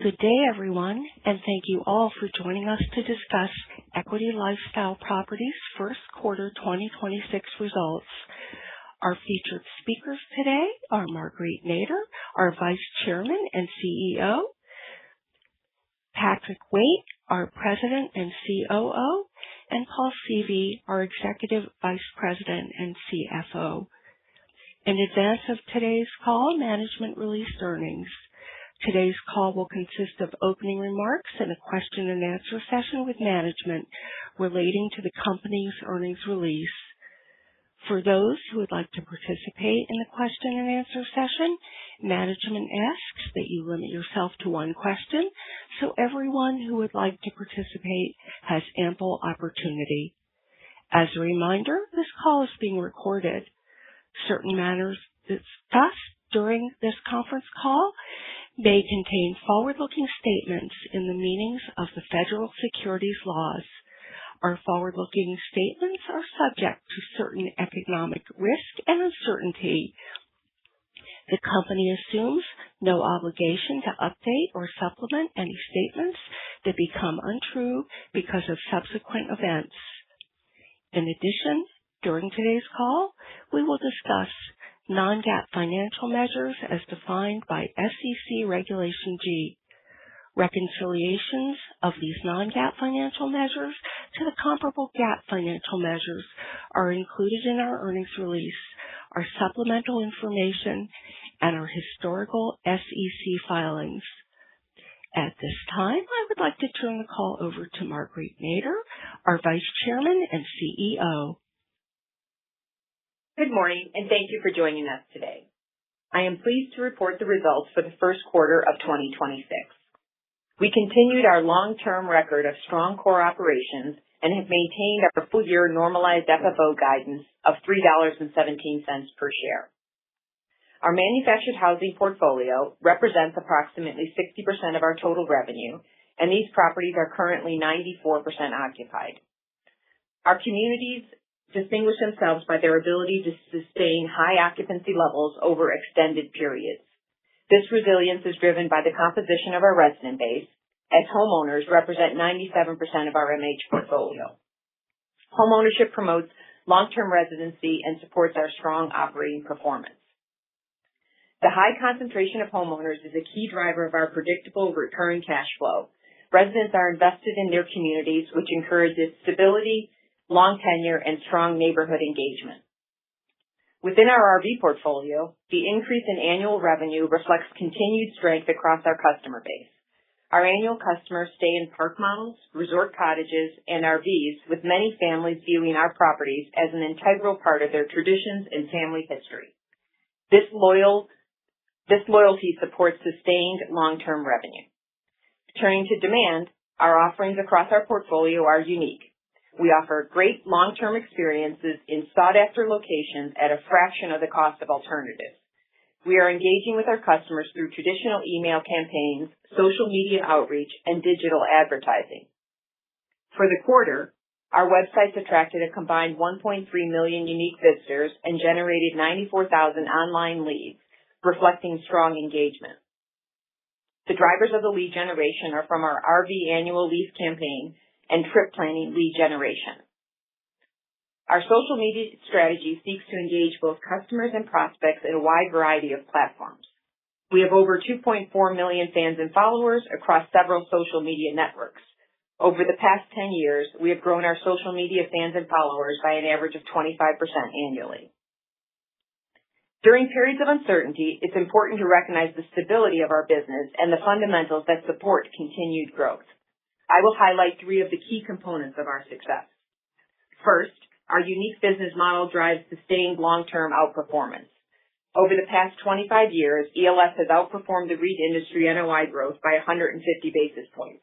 Good day, everyone, and thank you all for joining us to discuss Equity LifeStyle Properties first quarter 2026 results. Our featured speakers today are Marguerite Nader, our Vice Chairman and CEO, Patrick Waite, our President and COO, and Paul Seavey, our Executive Vice President and CFO. In advance of today's call, management released earnings. Today's call will consist of opening remarks and a question and answer session with management relating to the company's earnings release. For those who would like to participate in the question and answer session, management asks that you limit yourself to one question so everyone who would like to participate has ample opportunity. As a reminder, this call is being recorded. Certain matters discussed during this conference call may contain forward-looking statements in the meanings of the federal securities laws. Our forward-looking statements are subject to certain economic risk and uncertainty. The company assumes no obligation to update or supplement any statements that become untrue because of subsequent events. In addition, during today's call, we will discuss non-GAAP financial measures as defined by SEC Regulation G. Reconciliations of these non-GAAP financial measures to the comparable GAAP financial measures are included in our earnings release, our supplemental information, and our historical SEC filings. At this time, I would like to turn the call over to Marguerite Nader, our Vice Chairman and CEO. Good morning, and thank you for joining us today. I am pleased to report the results for the first quarter of 2026. We continued our long-term record of strong core operations and have maintained our full-year normalized FFO guidance of $3.17 per share. Our manufactured housing portfolio represents approximately 60% of our total revenue, and these properties are currently 94% occupied. Our communities distinguish themselves by their ability to sustain high occupancy levels over extended periods. This resilience is driven by the composition of our resident base, as homeowners represent 97% of our MH portfolio. Homeownership promotes long-term residency and supports our strong operating performance. The high concentration of homeowners is a key driver of our predictable recurring cash flow. Residents are invested in their communities, which encourages stability, long tenure, and strong neighborhood engagement. Within our RV portfolio, the increase in annual revenue reflects continued strength across our customer base. Our annual customers stay in park models, resort cottages, and RVs, with many families viewing our properties as an integral part of their traditions and family history. This loyalty supports sustained long-term revenue. Turning to demand, our offerings across our portfolio are unique. We offer great long-term experiences in sought-after locations at a fraction of the cost of alternatives. We are engaging with our customers through traditional email campaigns, social media outreach, and digital advertising. For the quarter, our websites attracted a combined 1.3 million unique visitors and generated 94,000 online leads, reflecting strong engagement. The drivers of the lead generation are from our RV annual lease campaign and trip planning lead generation. Our social media strategy seeks to engage both customers and prospects in a wide variety of platforms. We have over 2.4 million fans and followers across several social media networks. Over the past 10 years, we have grown our social media fans and followers by an average of 25% annually. During periods of uncertainty, it's important to recognize the stability of our business and the fundamentals that support continued growth. I will highlight three of the key components of our success. First, our unique business model drives sustained long-term outperformance. Over the past 25 years, ELS has outperformed the REIT industry NOI growth by 150 basis points.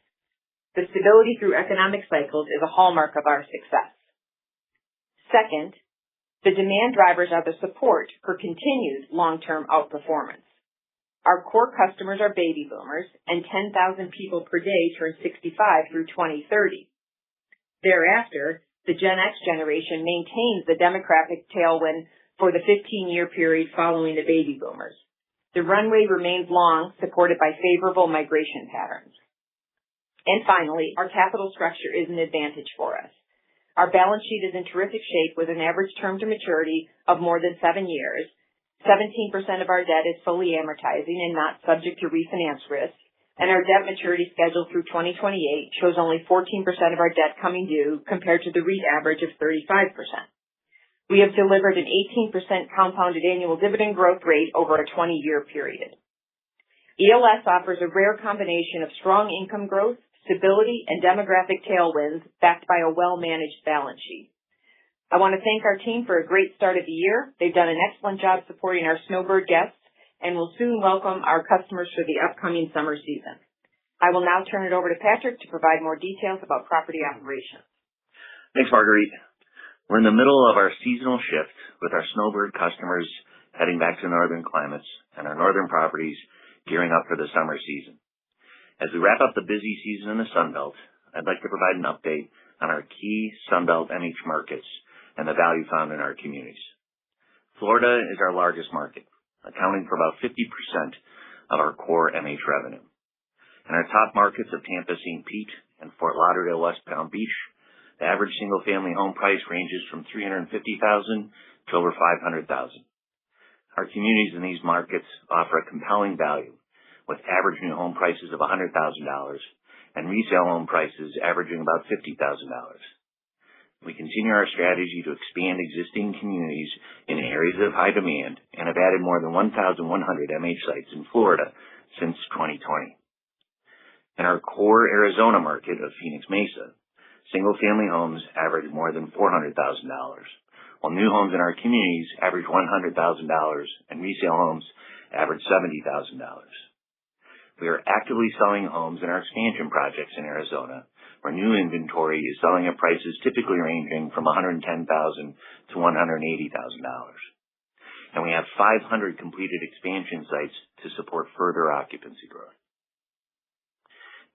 The stability through economic cycles is a hallmark of our success. Second, the demand drivers are the support for continued long-term outperformance. Our core customers are baby boomers, and 10,000 people per day turn 65 through 2030. Thereafter, the Gen X generation maintains the demographic tailwind for the 15-year period following the baby boomers. The runway remains long, supported by favorable migration patterns. And finally, our capital structure is an advantage for us. Our balance sheet is in terrific shape with an average term to maturity of more than 7 years. 17% of our debt is fully amortizing and not subject to refinance risk, and our debt maturity schedule through 2028 shows only 14% of our debt coming due compared to the REIT average of 35%. We have delivered an 18% compounded annual dividend growth rate over a 20-year period. ELS offers a rare combination of strong income growth, stability, and demographic tailwinds backed by a well-managed balance sheet. I want to thank our team for a great start of the year. They've done an excellent job supporting our snowbird guests and will soon welcome our customers for the upcoming summer season. I will now turn it over to Patrick to provide more details about property operations. Thanks, Marguerite. We're in the middle of our seasonal shift with our snowbird customers heading back to northern climates and our northern properties gearing up for the summer season. As we wrap up the busy season in the Sun Belt, I'd like to provide an update on our key Sun Belt MH markets and the value found in our communities. Florida is our largest market, accounting for about 50% of our core MH revenue. In our top markets of Tampa, St. Pete, and Fort Lauderdale, West Palm Beach, the average single-family home price ranges from $350,000 to over $500,000. Our communities in these markets offer a compelling value, with average new home prices of $100,000 and resale home prices averaging about $50,000. We continue our strategy to expand existing communities in areas of high demand and have added more than 1,100 MH sites in Florida since 2020. In our core Arizona market of Phoenix Mesa, single-family homes average more than $400,000, while new homes in our communities average $100,000 and resale homes average $70,000. We are actively selling homes in our expansion projects in Arizona, where new inventory is selling at prices typically ranging from $110,000 to $180,000. And we have 500 completed expansion sites to support further occupancy growth.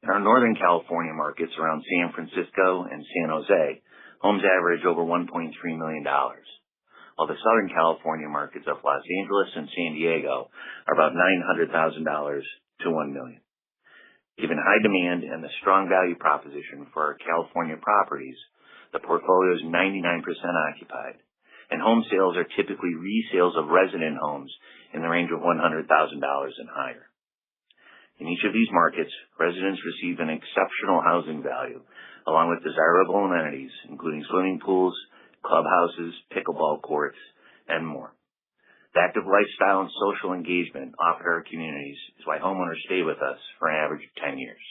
In our Northern California markets around San Francisco and San Jose, homes average over $1.3 million, while the Southern California markets of Los Angeles and San Diego are about $900,000 to $1 million. Given high demand and the strong value proposition for our California properties, the portfolio is 99% occupied, and home sales are typically resales of resident homes in the range of $100,000 and higher. In each of these markets, residents receive an exceptional housing value, along with desirable amenities, including swimming pools, clubhouses, pickleball courts, and more. The active lifestyle and social engagement offered our communities is why homeowners stay with us for an average of 10 years.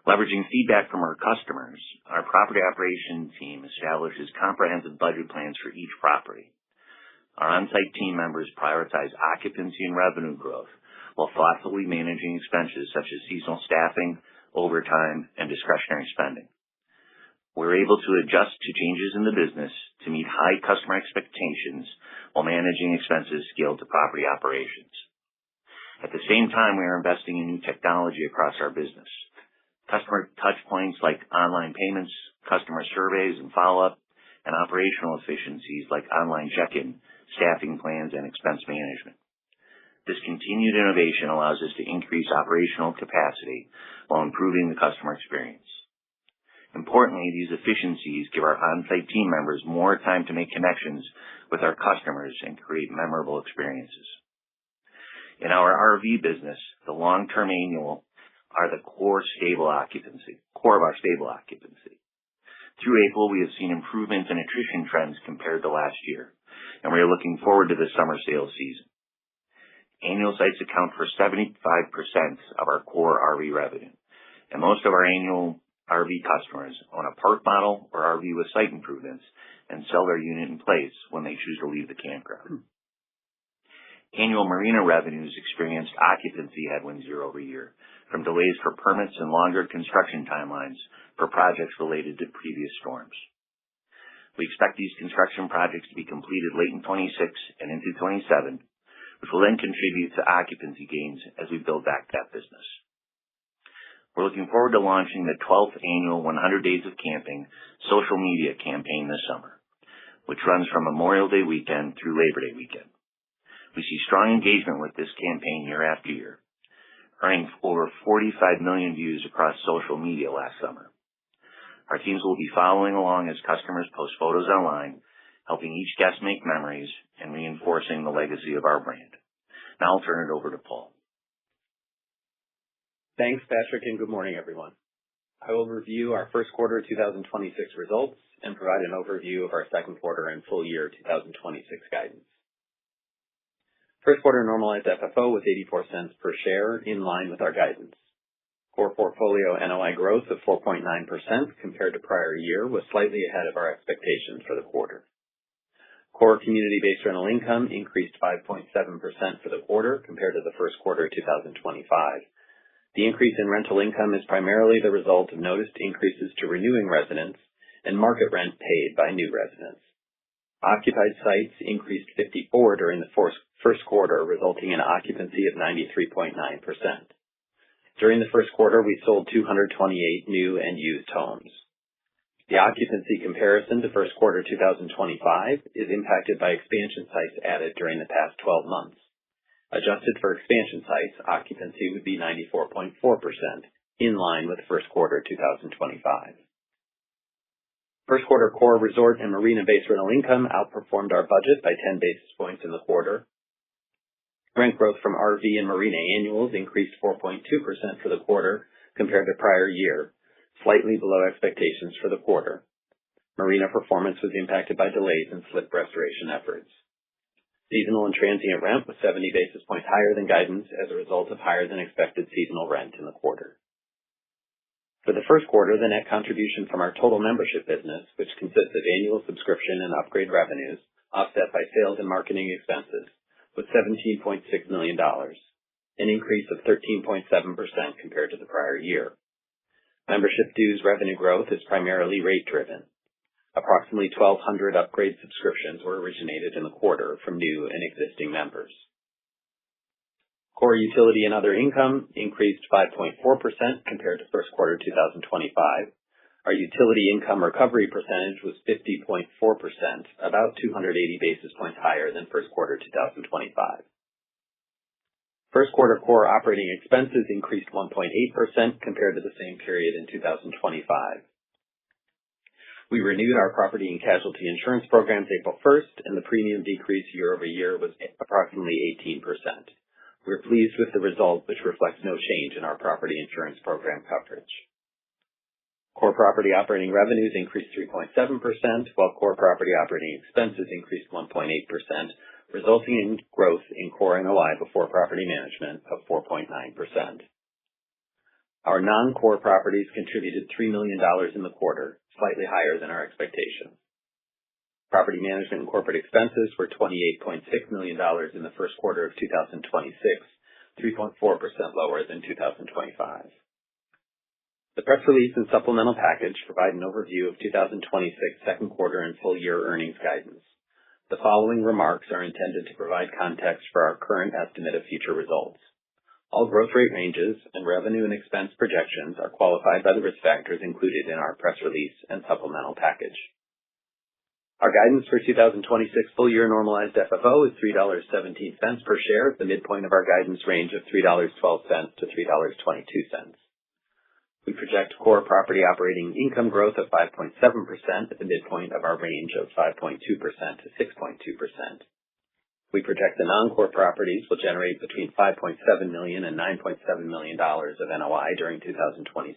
Leveraging feedback from our customers, our property operations team establishes comprehensive budget plans for each property. Our on-site team members prioritize occupancy and revenue growth while thoughtfully managing expenses such as seasonal staffing, overtime, and discretionary spending. We're able to adjust to changes in the business to meet high customer expectations while managing expenses scaled to property operations. At the same time, we are investing in new technology across our business. Customer touch points like online payments, customer surveys and follow-up, and operational efficiencies like online check-in, staffing plans, and expense management. This continued innovation allows us to increase operational capacity while improving the customer experience. Importantly, these efficiencies give our on-site team members more time to make connections with our customers and create memorable experiences. In our RV business, the long-term annual are the core of our stable occupancy. Through April, we have seen improvements in attrition trends compared to last year, and we are looking forward to the summer sales season. Annual sites account for 75% of our core RV revenue, and most of our annual RV customers own a park model or RV with site improvements and sell their unit in place when they choose to leave the campground. Annual marina revenues experienced occupancy headwinds year over year from delays for permits and longer construction timelines for projects related to previous storms. We expect these construction projects to be completed late in 26 and into 27, which will then contribute to occupancy gains as we build back that business. We're looking forward to launching the 12th annual 100 Days of Camping social media campaign this summer, which runs from Memorial Day weekend through Labor Day weekend. We see strong engagement with this campaign year after year, earning over 45 million views across social media last summer. Our teams will be following along as customers post photos online, helping each guest make memories and reinforcing the legacy of our brand. Now I'll turn it over to Paul. Thanks, Patrick, and good morning, everyone. I will review our first quarter 2026 results and provide an overview of our second quarter and full year 2026 guidance. First quarter normalized FFO was 84 cents per share, in line with our guidance. Core portfolio NOI growth of 4.9% compared to prior year was slightly ahead of our expectations for the quarter. Core community-based rental income increased 5.7% for the quarter compared to the first quarter of 2025. The increase in rental income is primarily the result of noticed increases to renewing residents and market rent paid by new residents. Occupied sites increased 54 during the first quarter, resulting in occupancy of 93.9%. During the first quarter, we sold 228 new and used homes. The occupancy comparison to first quarter 2025 is impacted by expansion sites added during the past 12 months. Adjusted for expansion sites, occupancy would be 94.4%, in line with first quarter 2025. First quarter core resort and marina-based rental income outperformed our budget by 10 basis points in the quarter. Rent growth from RV and marina annuals increased 4.2% for the quarter compared to prior year, slightly below expectations for the quarter. Marina performance was impacted by delays in slip restoration efforts. Seasonal and transient rent was 70 basis points higher than guidance as a result of higher than expected seasonal rent in the quarter. For the first quarter, the net contribution from our total membership business, which consists of annual subscription and upgrade revenues, offset by sales and marketing expenses, was $17.6 million, an increase of 13.7% compared to the prior year. Membership dues revenue growth is primarily rate-driven. Approximately 1,200 upgrade subscriptions were originated in the quarter from new and existing members. Core utility and other income increased 5.4% compared to first quarter 2025. Our utility income recovery percentage was 50.4%, about 280 basis points higher than first quarter 2025. First quarter core operating expenses increased 1.8% compared to the same period in 2025. We renewed our property and casualty insurance programs April 1st, and the premium decrease year over year was approximately 18%. We're pleased with the result, which reflects no change in our property insurance program coverage. Core property operating revenues increased 3.7%, while core property operating expenses increased 1.8%, resulting in growth in core NOI before property management of 4.9%. Our non-core properties contributed $3 million in the quarter, slightly higher than our expectations. Property management and corporate expenses were $28.6 million in the first quarter of 2026, 3.4% lower than 2025. The press release and supplemental package provide an overview of 2026 second quarter and full year earnings guidance. The following remarks are intended to provide context for our current estimate of future results. All growth rate ranges and revenue and expense projections are qualified by the risk factors included in our press release and supplemental package. Our guidance for 2026 full year normalized FFO is $3.17 per share at the midpoint of our guidance range of $3.12 to $3.22. We project core property operating income growth of 5.7% at the midpoint of our range of 5.2% to 6.2%. We project the non-core properties will generate between $5.7 million and $9.7 million of NOI during 2026.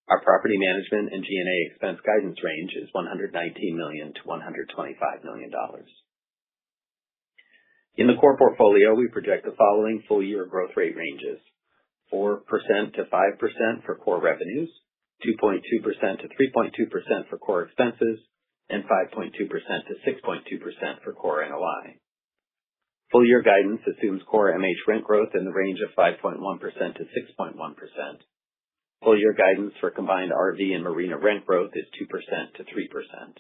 Our property management and G&A expense guidance range is $119 million to $125 million. In the core portfolio, we project the following full year growth rate ranges: 4% to 5% for core revenues, 2.2% to 3.2% for core expenses, and 5.2% to 6.2% for core NOI. Full year guidance assumes core MH rent growth in the range of 5.1% to 6.1%. Full year guidance for combined RV and marina rent growth is 2% to 3%.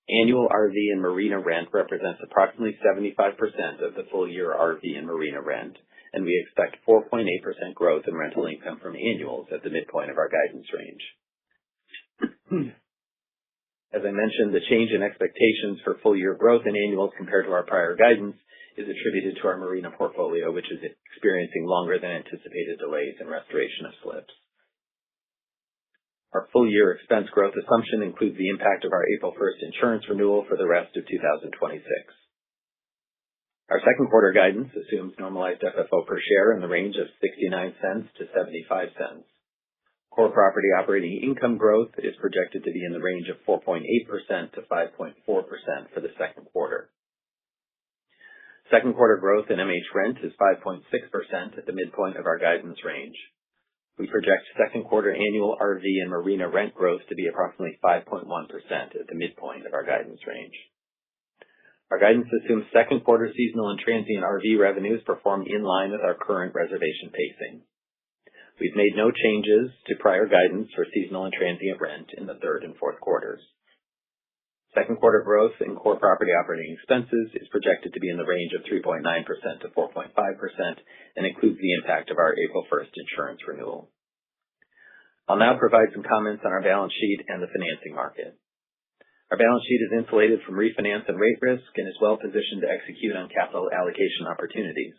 Annual RV and marina rent represents approximately 75% of the full year RV and marina rent, and we expect 4.8% growth in rental income from annuals at the midpoint of our guidance range. As I mentioned, the change in expectations for full year growth in annuals compared to our prior guidance is attributed to our marina portfolio, which is experiencing longer than anticipated delays in restoration of slips. Our full-year expense growth assumption includes the impact of our April 1st insurance renewal for the rest of 2026. Our second quarter guidance assumes normalized FFO per share in the range of 69 cents to 75 cents. Core property operating income growth is projected to be in the range of 4.8% to 5.4% for the second quarter. Second quarter growth in MH rent is 5.6% at the midpoint of our guidance range. We project second quarter annual RV and marina rent growth to be approximately 5.1% at the midpoint of our guidance range. Our guidance assumes second quarter seasonal and transient RV revenues perform in line with our current reservation pacing. We've made no changes to prior guidance for seasonal and transient rent in the third and fourth quarters. Second quarter growth in core property operating expenses is projected to be in the range of 3.9% to 4.5% and includes the impact of our April 1st insurance renewal. I'll now provide some comments on our balance sheet and the financing market. Our balance sheet is insulated from refinance and rate risk and is well positioned to execute on capital allocation opportunities.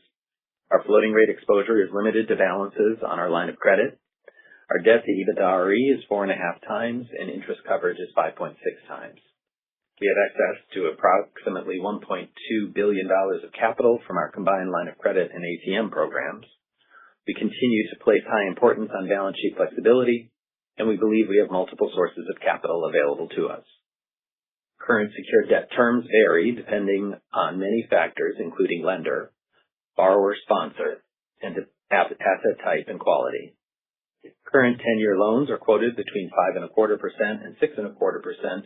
Our floating rate exposure is limited to balances on our line of credit. Our debt to EBITDAre is 4.5 times and interest coverage is 5.6 times. We have access to approximately $1.2 billion of capital from our combined line of credit and ATM programs. We continue to place high importance on balance sheet flexibility, and we believe we have multiple sources of capital available to us. Current secured debt terms vary depending on many factors, including lender, borrower sponsor, and asset type and quality. Current 10-year loans are quoted between 5.25% and 6.25%,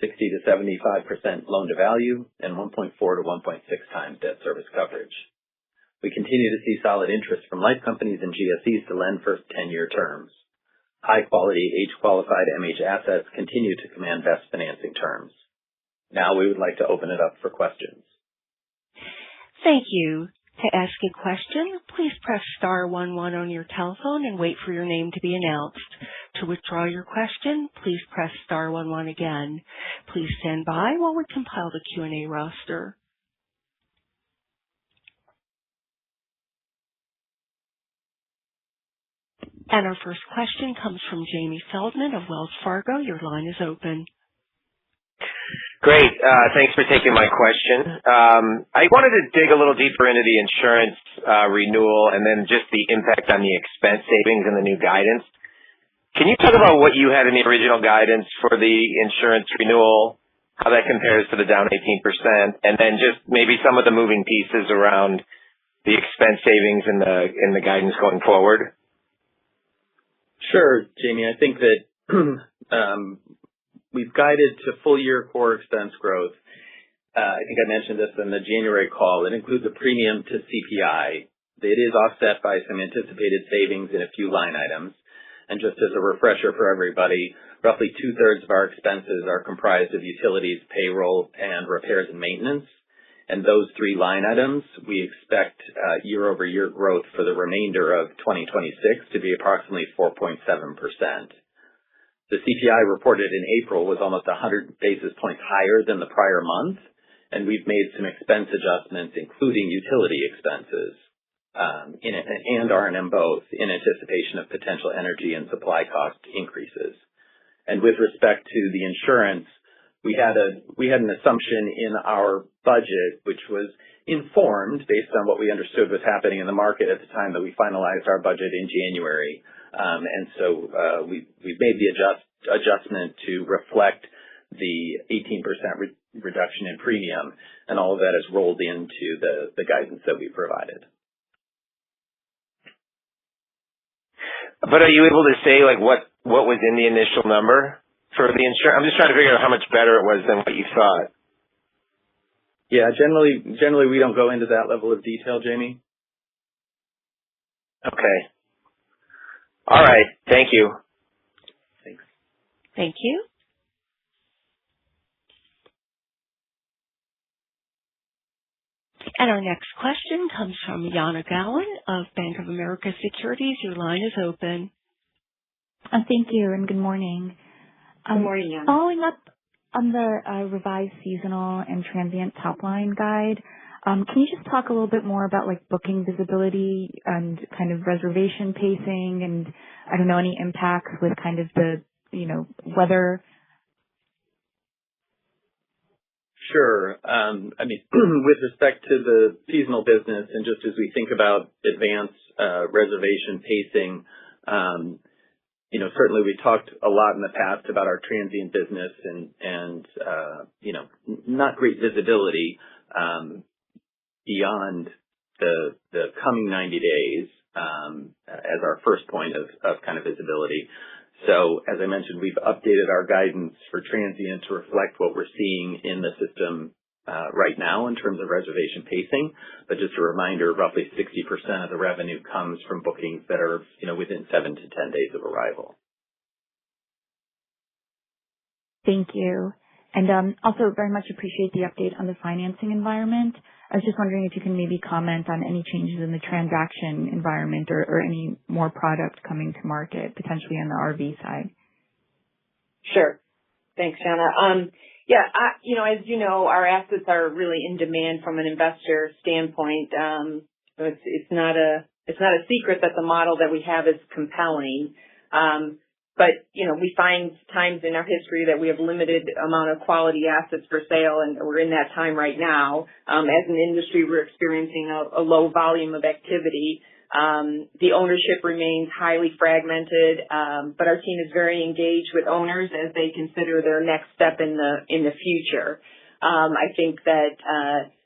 60 to 75% loan to value, and 1.4 to 1.6 times debt service coverage. We continue to see solid interest from life companies and GSEs to lend for 10-year terms. High quality, age-qualified MH assets continue to command best financing terms. Now we would like to open it up for questions. Thank you. To ask a question, please press star 11 on your telephone and wait for your name to be announced. To withdraw your question, please press star 11 again. Please stand by while we compile the Q&A roster. And our first question comes from Jamie Feldman of Wells Fargo. Your line is open. Great. Thanks for taking my question. I wanted to dig a little deeper into the insurance renewal and then just the impact on the expense savings and the new guidance. Can you talk about what you had in the original guidance for the insurance renewal, how that compares to the down 18%, and then just maybe some of the moving pieces around the expense savings in the guidance going forward? Sure, Jamie. I think that we've guided to full-year core expense growth. I think I mentioned this in the January call. It includes a premium to CPI. It is offset by some anticipated savings in a few line items. And just as a refresher for everybody, roughly two-thirds of our expenses are comprised of utilities, payroll, and repairs and maintenance. And those three line items, we expect year-over-year growth for the remainder of 2026 to be approximately 4.7%. The CPI reported in April was almost 100 basis points higher than the prior month, and we've made some expense adjustments, including utility expenses, and R&M both, in anticipation of potential energy and supply cost increases. And with respect to the insurance, we had an assumption in our budget, which was informed based on what we understood was happening in the market at the time that we finalized our budget in January. And so we've made the adjustment to reflect the 18% reduction in premium, and all of that is rolled into the guidance that we provided. But are you able to say like what was in the initial number for the insurance? I'm just trying to figure out how much better it was than what you thought. Yeah, generally we don't go into that level of detail, Jamie. Okay. All right. Thank you. Thanks. Thank you. And our next question comes from Yana Gowan of Bank of America Securities. Your line is open. Thank you, and good morning. Good morning, Yana. Following up on the revised seasonal and transient top-line guide, Can you just talk a little bit more about like booking visibility and kind of reservation pacing and I don't know, any impacts with kind of the, weather? Sure. With respect to the seasonal business and just as we think about advance reservation pacing, certainly we talked a lot in the past about our transient business and not great visibility beyond the coming 90 days as our first point of kind of visibility. So as I mentioned, we've updated our guidance for transient to reflect what we're seeing in the system right now in terms of reservation pacing. But just a reminder, roughly 60% of the revenue comes from bookings that are within 7 to 10 days of arrival. Thank you. And also very much appreciate the update on the financing environment. I was just wondering if you can maybe comment on any changes in the transaction environment or any more product coming to market, potentially on the RV side. Sure. Thanks, Shanna. As you know, our assets are really in demand from an investor standpoint. It's not a secret that the model that we have is compelling. But we find times in our history that we have limited amount of quality assets for sale, and we're in that time right now. As an industry, we're experiencing a low volume of activity. The ownership remains highly fragmented, but our team is very engaged with owners as they consider their next step in the future. I think that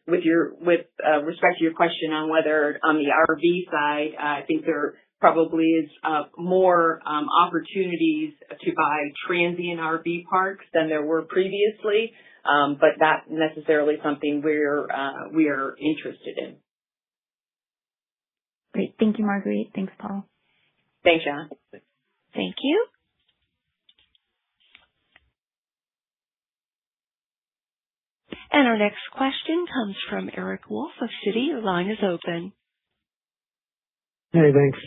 with respect to your question on whether on the RV side, I think there probably is more opportunities to buy transient RV parks than there were previously, but not necessarily something we are interested in. Great. Thank you, Marguerite. Thanks, Paul. Thanks, Shanna. Thank you. And our next question comes from Eric Wolfe of Citi. Your line is open. Hey, thanks.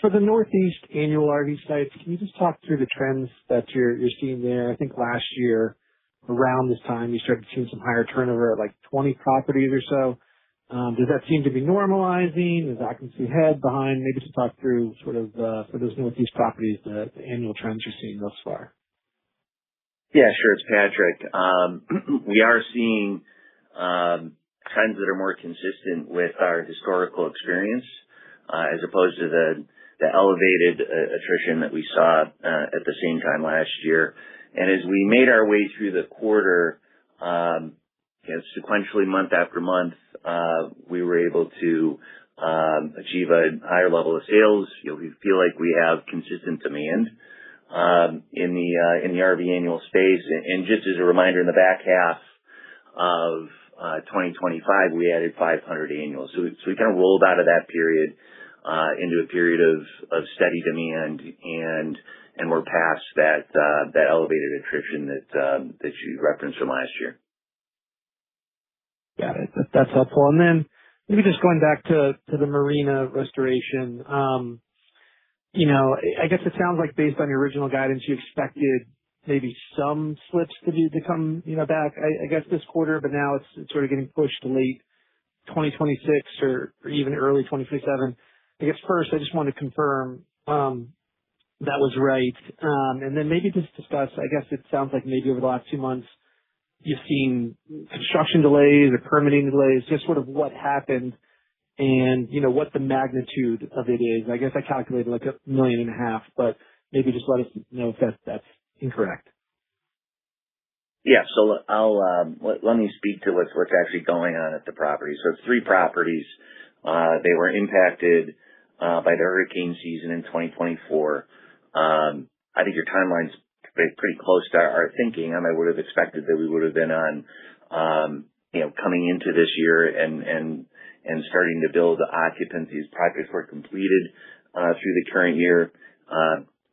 For the Northeast annual RV sites, can you just talk through the trends that you're seeing there? I think last year, around this time, you started seeing some higher turnover at like 20 properties or so. Does that seem to be normalizing? Is occupancy ahead, behind? Maybe just talk through sort of for those Northeast properties, the annual trends you're seeing thus far. Yeah, sure. It's Patrick. We are seeing trends that are more consistent with our historical experience, as opposed to the elevated attrition that we saw at the same time last year. And as we made our way through the quarter, sequentially month after month, we were able to achieve a higher level of sales. We feel like we have consistent demand in the RV annual space. And just as a reminder, in the back half of 2025, we added 500 annuals. So we kind of rolled out of that period into a period of steady demand, and we're past that elevated attrition that you referenced from last year. Got it. That's helpful. And then maybe just going back to the marina restoration, I guess it sounds like based on your original guidance, you expected maybe some slips to come, back, I guess this quarter, but now it's sort of getting pushed to late 2026 or even early 2027. I guess first, I just want to confirm that was right. And then maybe just discuss, I guess it sounds like maybe over the last 2 months, you've seen construction delays or permitting delays, just sort of what happened and, what the magnitude of it is. I guess I calculated like $1.5 million, but maybe just let us know if that's incorrect. Yeah, so let me speak to what's actually going on at the property. So it's 3 properties. They were impacted by the hurricane season in 2024. I think your timeline's pretty close to our thinking. I would have expected that we would have been on, coming into this year and starting to build occupancies. Projects were completed through the current year.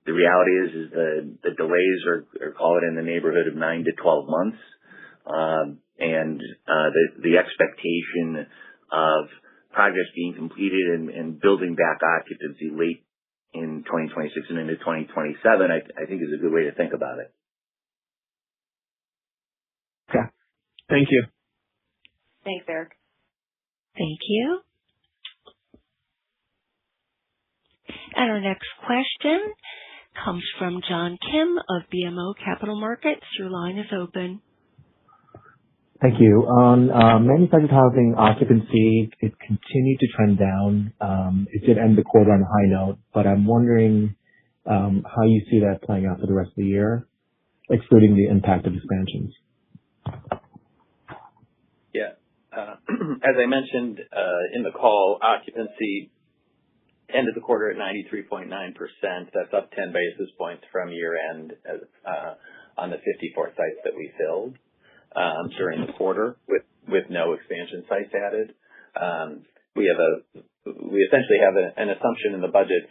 The reality is the delays are call it in the neighborhood of 9 to 12 months. And the expectation of projects being completed and building back occupancy late in 2026 and into 2027, I think is a good way to think about it. Okay. Thank you. Thanks, Eric. Thank you. And our next question comes from John Kim of BMO Capital Markets. Your line is open. Thank you. On manufactured housing occupancy, it continued to trend down. It did end the quarter on a high note, but I'm wondering how you see that playing out for the rest of the year, excluding the impact of expansions. Yeah. As I mentioned in the call, occupancy ended the quarter at 93.9%. That's up 10 basis points from year-end on the 54 sites that we filled during the quarter with no expansion sites added. We essentially have an assumption in the budget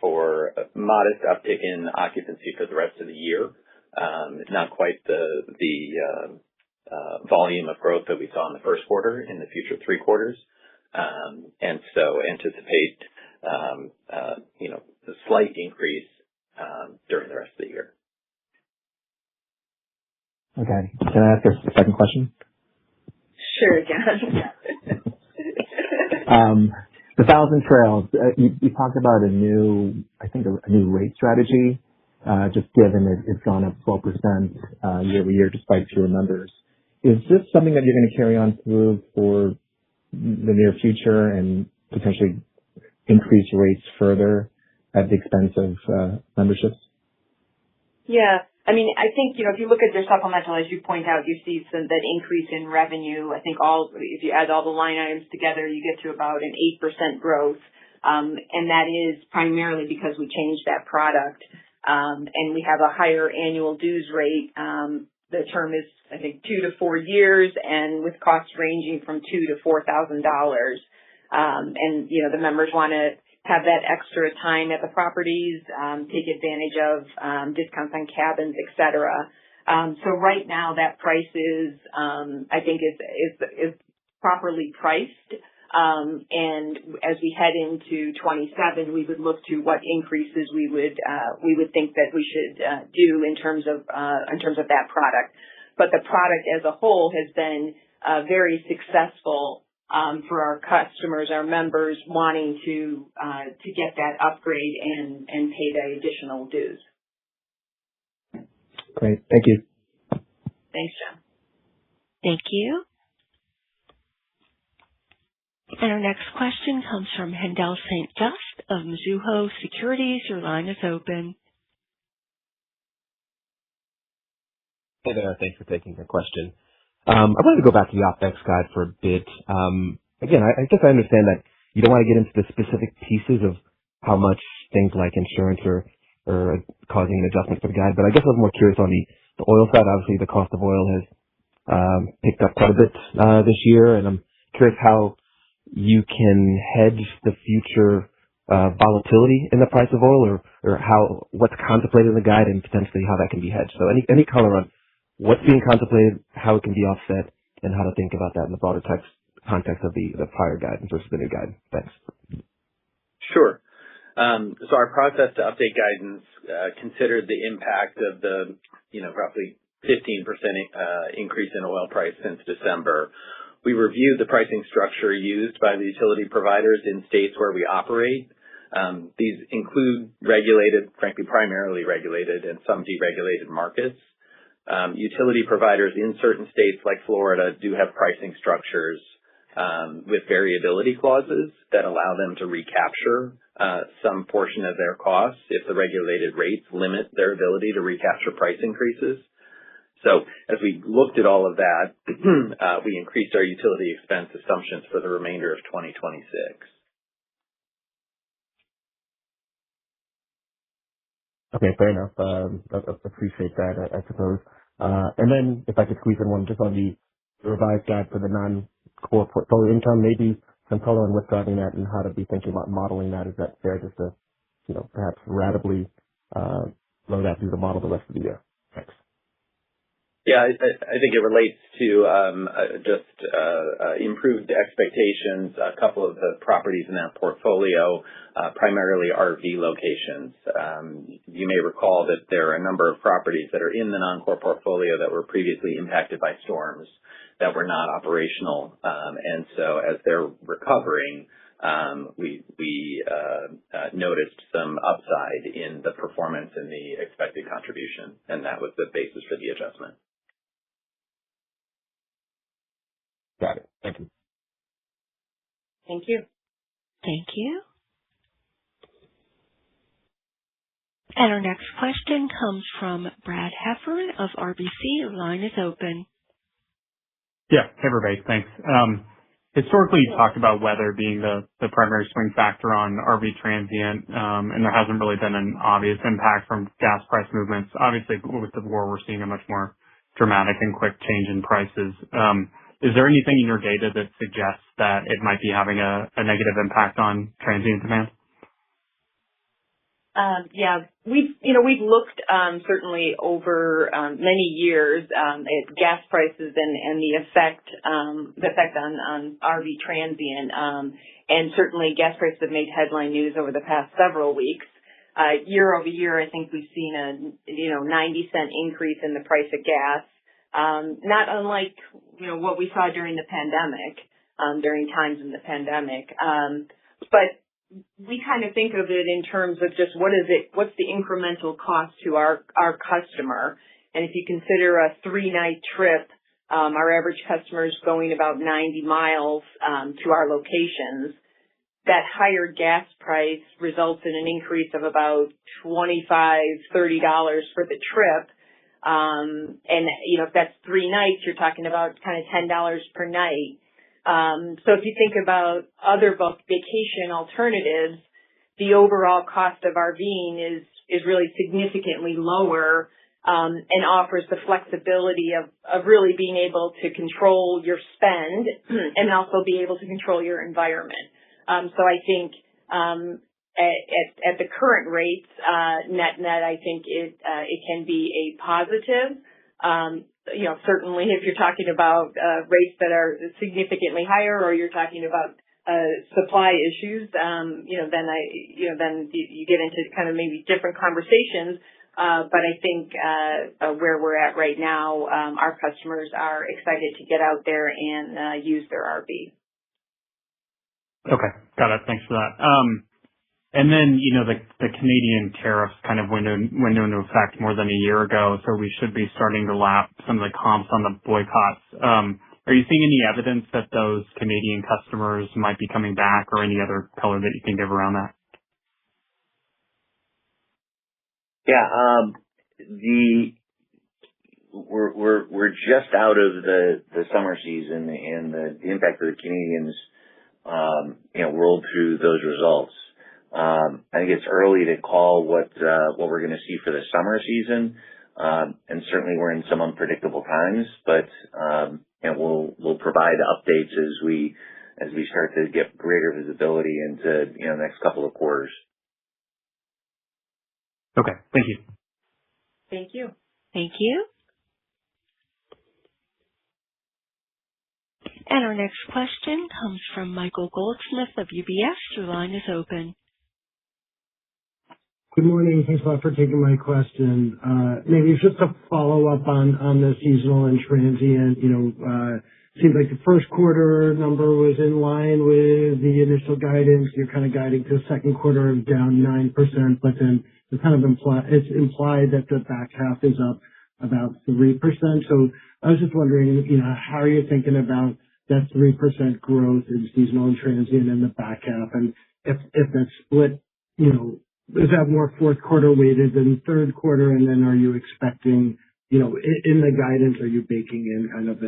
for a modest uptick in occupancy for the rest of the year. Not quite the volume of growth that we saw in the first quarter in the future 3 quarters. And so anticipate a slight increase during the rest of the year. Okay. Can I ask a second question? Sure, John. The Thousand Trails, you talked about a new rate strategy, just given it's gone up 12% year over year despite fewer members. Is this something that you're going to carry on through for the near future and potentially increase rates further at the expense of memberships? Yeah. I mean, I think, if you look at their supplemental, as you point out, you see that increase in revenue. I think if you add all the line items together, you get to about an 8% growth. And that is primarily because we changed that product. And we have a higher annual dues rate. The term is, I think, 2 to 4 years, and with costs ranging from $2,000 to $4,000. And, the members want to have that extra time at the properties, take advantage of discounts on cabins, et cetera. So right now that price is, I think is properly priced. And as we head into 27, we would look to what increases we would think that we should do in terms of that product. But the product as a whole has been very successful for our customers, our members wanting to get that upgrade and pay the additional dues. Great. Thank you. Thanks, John. Thank you. And our next question comes from Haendel St. Juste of Mizuho Securities. Your line is open. Hey there. Thanks for taking the question. I wanted to go back to the OpEx guide for a bit. Again, I guess I understand that you don't want to get into the specific pieces of how much things like insurance are causing an adjustment for the guide, but I guess I was more curious on the oil side. Obviously, the cost of oil has picked up quite a bit this year, and I'm curious how you can hedge the future volatility in the price of oil, or what's contemplated in the guide and potentially how that can be hedged. So any color on what's being contemplated, how it can be offset, and how to think about that in the broader context of the prior guidance versus the new guide. Thanks. Sure. So our process to update guidance considered the impact of the roughly 15% increase in oil price since December. We reviewed the pricing structure used by the utility providers in states where we operate. These include regulated, frankly, primarily regulated, and some deregulated markets. Utility providers in certain states like Florida do have pricing structures with variability clauses that allow them to recapture some portion of their costs if the regulated rates limit their ability to recapture price increases. So as we looked at all of that, we increased our utility expense assumptions for the remainder of 2026. Okay, fair enough. I appreciate that, I suppose. And then if I could squeeze in one just on the revised guide for the non-core portfolio income, maybe some color on what's driving that and how to be thinking about modeling that. Is that fair just to, perhaps ratably load that through the model the rest of the year? Thanks. Yeah, I think it relates to just improved expectations. A couple of the properties in that portfolio, primarily RV locations. You may recall that there are a number of properties that are in the non-core portfolio that were previously impacted by storms that were not operational. And so as they're recovering, we noticed some upside in the performance and the expected contribution, and that was the basis for the adjustment. Got it. Thank you. Thank you. Thank you. And our next question comes from Brad Heffern of RBC. Your line is open. Yeah. Hey, everybody. Thanks. Historically, you talked about weather being the primary swing factor on RV transient, and there hasn't really been an obvious impact from gas price movements. Obviously, with the war, we're seeing a much more dramatic and quick change in prices. Is there anything in your data that suggests that it might be having a negative impact on transient demand? Yeah, we've looked certainly over many years at gas prices and the effect on RV transient, and certainly gas prices have made headline news over the past several weeks. Year over year, I think we've seen a 90-cent increase in the price of gas. Not unlike, what we saw during the pandemic, during times in the pandemic. But we kind of think of it in terms of just what's the incremental cost to our customer. And if you consider a 3-night trip, our average customer is going about 90 miles to our locations. That higher gas price results in an increase of about $25, $30 for the trip. And, if that's 3 nights, you're talking about kind of $10 per night. So if you think about other vacation alternatives, the overall cost of RVing is really significantly lower, and offers the flexibility of really being able to control your spend and also be able to control your environment. So I think, at the current rates, net, I think it can be a positive. Certainly if you're talking about rates that are significantly higher, or you're talking about supply issues, then you get into kind of maybe different conversations. But I think where we're at right now, our customers are excited to get out there and use their RV. Okay. Got it. Thanks for that. And then, the Canadian tariffs kind of went into effect more than a year ago, so we should be starting to lap some of the comps on the boycotts. Are you seeing any evidence that those Canadian customers might be coming back, or any other color that you can give around that? Yeah, we're just out of the summer season, and the impact of the Canadians, rolled through those results. I think it's early to call what we're going to see for the summer season, and certainly we're in some unpredictable times. But we'll provide updates as we start to get greater visibility into the next couple of quarters. Okay, thank you. Thank you. Thank you. And our next question comes from Michael Goldsmith of UBS. Your line is open. Good morning. Thanks a lot for taking my question. Maybe just a follow-up on the seasonal and transient. Seems like the first quarter number was in line with the initial guidance. You're kind of guiding to the second quarter of down 9%, but then it's implied that the back half is up about 3%. So I was just wondering, how are you thinking about that 3% growth in seasonal and transient in the back half? And if that's split, is that more fourth quarter weighted than third quarter? And then are you expecting, in the guidance, are you baking in kind of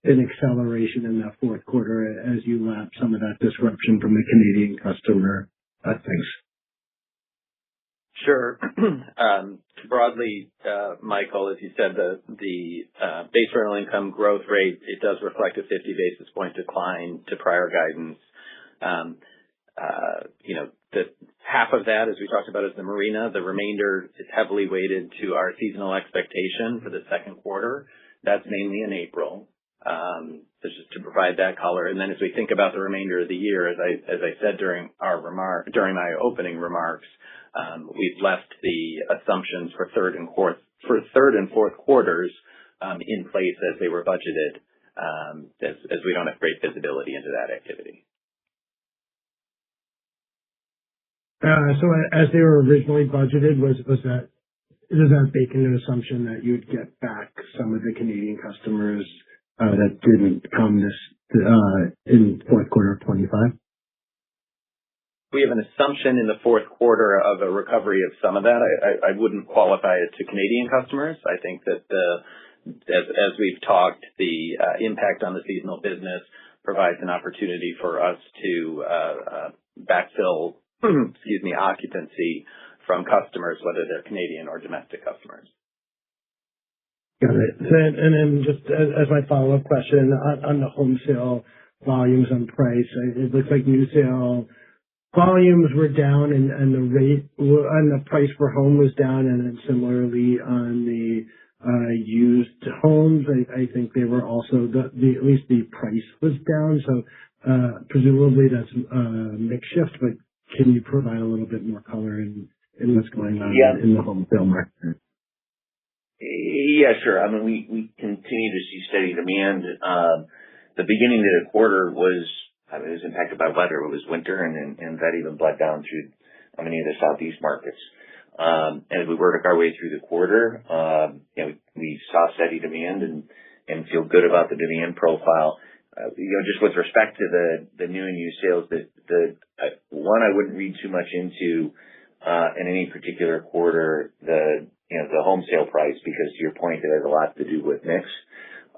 an acceleration in that fourth quarter as you lap some of that disruption from the Canadian customer? Thanks. Sure. Broadly, Michael, as you said, the base rental income growth rate, it does reflect a 50 basis point decline to prior guidance. The half of that, as we talked about, is the marina. The remainder is heavily weighted to our seasonal expectation for the second quarter. That's mainly in April. Just to provide that color. And then as we think about the remainder of the year, as I said during my opening remarks, we've left the assumptions for third and fourth quarters in place as they were budgeted, as we don't have great visibility into that activity. So as they were originally budgeted, does that bake into an assumption that you'd get back some of the Canadian customers that didn't come in fourth quarter of 25? We have an assumption in the fourth quarter of a recovery of some of that. I wouldn't qualify it to Canadian customers. I think that as we've talked, the impact on the seasonal business provides an opportunity for us to backfill occupancy from customers, whether they're Canadian or domestic customers. Got it. And then just as my follow-up question on the home sale volumes and price, it looks like new sale volumes were down and the rate and the price per home was down, and then similarly on the used homes, I think they were also at least the price was down. So presumably that's a mix shift, but can you provide a little bit more color in what's going on in the home sale market? Yeah, sure. I mean, we continue to see steady demand. The beginning of the quarter was impacted by weather. It was winter, and that even bled down through many of the southeast markets. As we worked our way through the quarter, we saw steady demand and feel good about the demand profile. Just with respect to the new and used sales, the one I wouldn't read too much into in any particular quarter, the home sale price, because to your point, it has a lot to do with mix.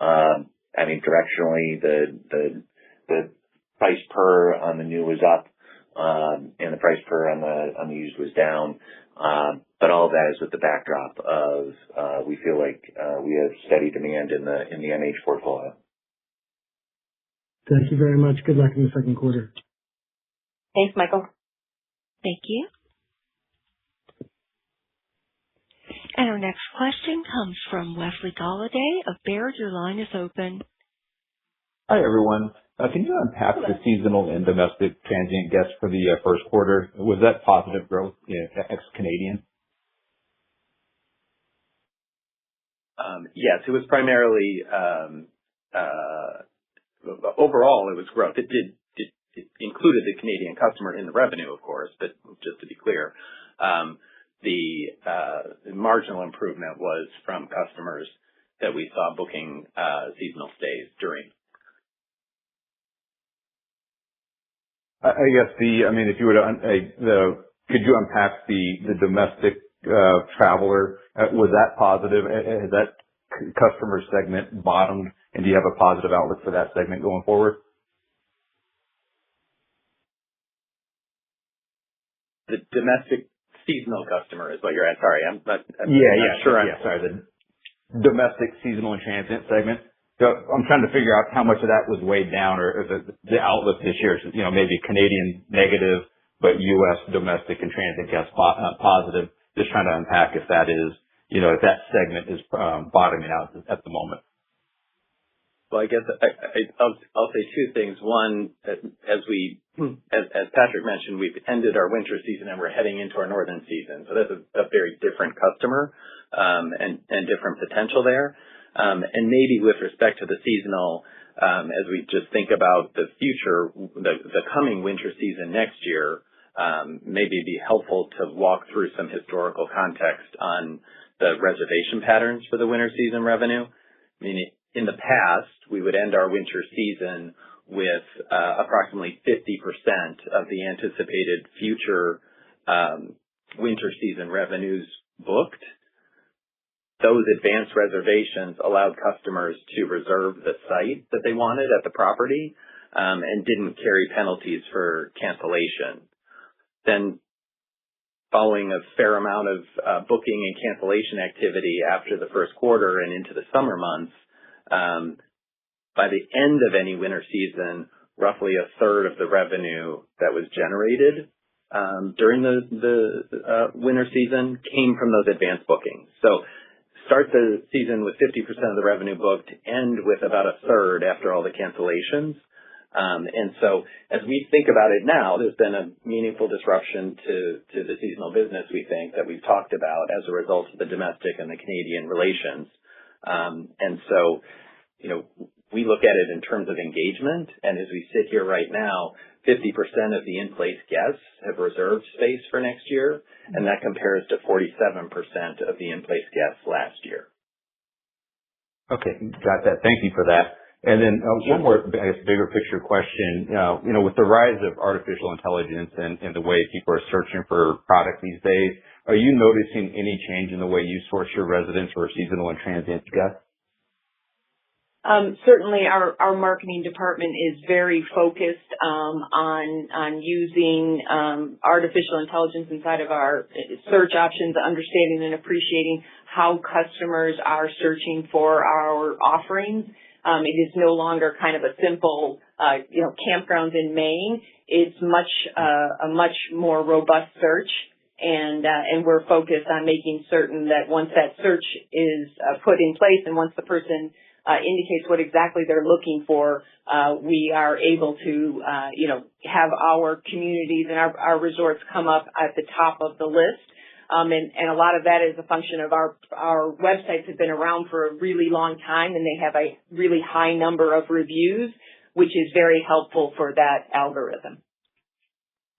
I mean, directionally, the price per on the new was up, and the price per on the used was down. But all of that is with the backdrop of we feel like we have steady demand in the MH portfolio. Thank you very much. Good luck in the second quarter. Thanks, Michael. Thank you. And our next question comes from Wesley Golladay of Baird. Your line is open. Hi, everyone. Can you unpack the seasonal and domestic transient guests for the first quarter? Was that positive growth, ex-Canadian? Yes, it was primarily overall it was growth. It included the Canadian customer in the revenue, of course, but just to be clear, the marginal improvement was from customers that we saw booking seasonal stays during. I guess if you were to, could you unpack the domestic traveler? Was that positive? Has that customer segment bottomed, and do you have a positive outlook for that segment going forward? The domestic seasonal customer is what you're at. Sorry, I'm not sure. Sorry, the domestic seasonal and transient segment. So I'm trying to figure out how much of that was weighed down, or the outlook this year. So, maybe Canadian negative, but U.S. domestic and transient guests positive. Just trying to unpack if that is, if that segment is bottoming out at the moment. Well, I guess I'll say two things. One, as Patrick mentioned, we've ended our winter season and we're heading into our northern season. So that's a very different customer and different potential there. And maybe with respect to the seasonal, as we just think about the future, the coming winter season next year, maybe it'd be helpful to walk through some historical context on the reservation patterns for the winter season revenue. I mean, in the past, we would end our winter season with approximately 50% of the anticipated future winter season revenues booked. Those advanced reservations allowed customers to reserve the site that they wanted at the property and didn't carry penalties for cancellation. Then, following a fair amount of booking and cancellation activity after the first quarter and into the summer months, by the end of any winter season, roughly a third of the revenue that was generated during the winter season came from those advanced bookings. So start the season with 50% of the revenue booked, end with about a third after all the cancellations. And so as we think about it now, there's been a meaningful disruption to the seasonal business, we think, that we've talked about as a result of the domestic and the Canadian relations. And so, we look at it in terms of engagement. And as we sit here right now, 50% of the in-place guests have reserved space for next year, and that compares to 47% of the in-place guests last year. Okay, got that. Thank you for that. And then one more, I guess, bigger picture question. With the rise of artificial intelligence and the way people are searching for product these days, are you noticing any change in the way you source your residents or seasonal and transient guests? Certainly our marketing department is very focused on using artificial intelligence inside of our search options, understanding and appreciating how customers are searching for our offerings. It is no longer kind of a simple, campgrounds in Maine. It's a much more robust search. And we're focused on making certain that once that search is put in place and once the person indicates what exactly they're looking for, we are able to, have our communities and our resorts come up at the top of the list. And a lot of that is a function of our websites have been around for a really long time, and they have a really high number of reviews, which is very helpful for that algorithm.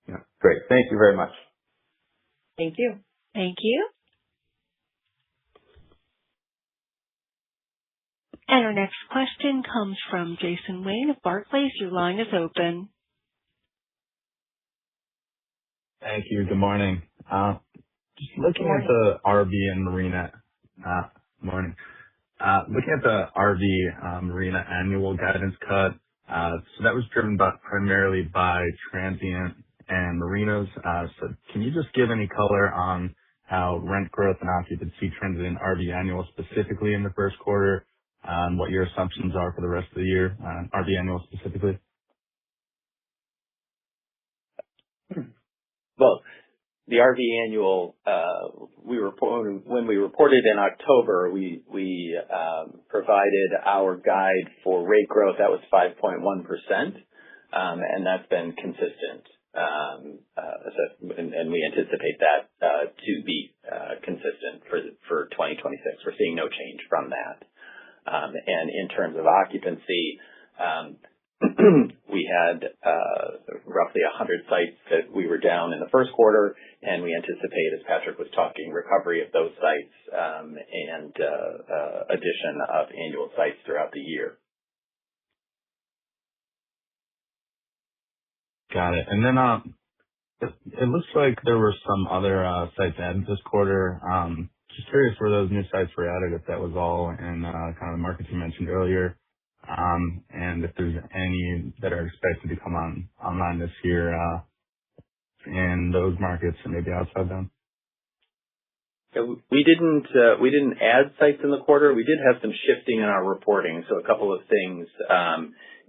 Yeah, great. Thank you very much. Thank you. Thank you. And our next question comes from Jason Wayne of Barclays. Your line is open. Thank you. Good morning. Just looking at the RV and marina, looking at the RV marina annual guidance cut, so that was driven primarily by transient and marinas. So can you just give any color on how rent growth and occupancy trended in RV annual specifically in the first quarter, and what your assumptions are for the rest of the year, RV annual specifically? Well, the RV annual, when we reported in October, we provided our guide for rate growth. That was 5.1%, and that's been consistent. And we anticipate that to be consistent for 2026. We're seeing no change from that. And in terms of occupancy, we had roughly 100 sites that we were down in the first quarter, and we anticipate, as Patrick was talking, recovery of those sites and addition of annual sites throughout the year. Got it. And then it looks like there were some other sites added this quarter. Just curious where those new sites were added, if that was all in kind of the markets you mentioned earlier, and if there's any that are expected to come online this year in those markets and maybe outside them. Yeah, we didn't add sites in the quarter. We did have some shifting in our reporting. So a couple of things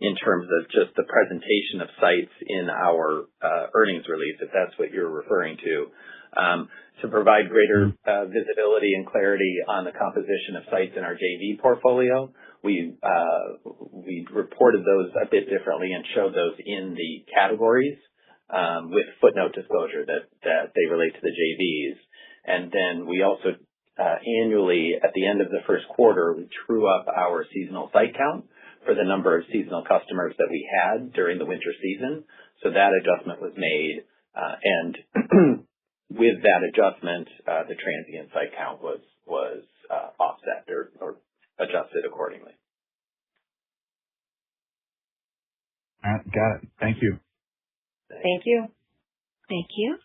in terms of just the presentation of sites in our earnings release, if that's what you're referring to provide greater visibility and clarity on the composition of sites in our JV portfolio. We reported those a bit differently and showed those in the categories with footnote disclosure that they relate to the JVs. And then we also annually, at the end of the first quarter, we true up our seasonal site count for the number of seasonal customers that we had during the winter season. So that adjustment was made, and with that adjustment, the transient site count was offset or adjusted accordingly. Got it. Thank you. Thank you. Thank you.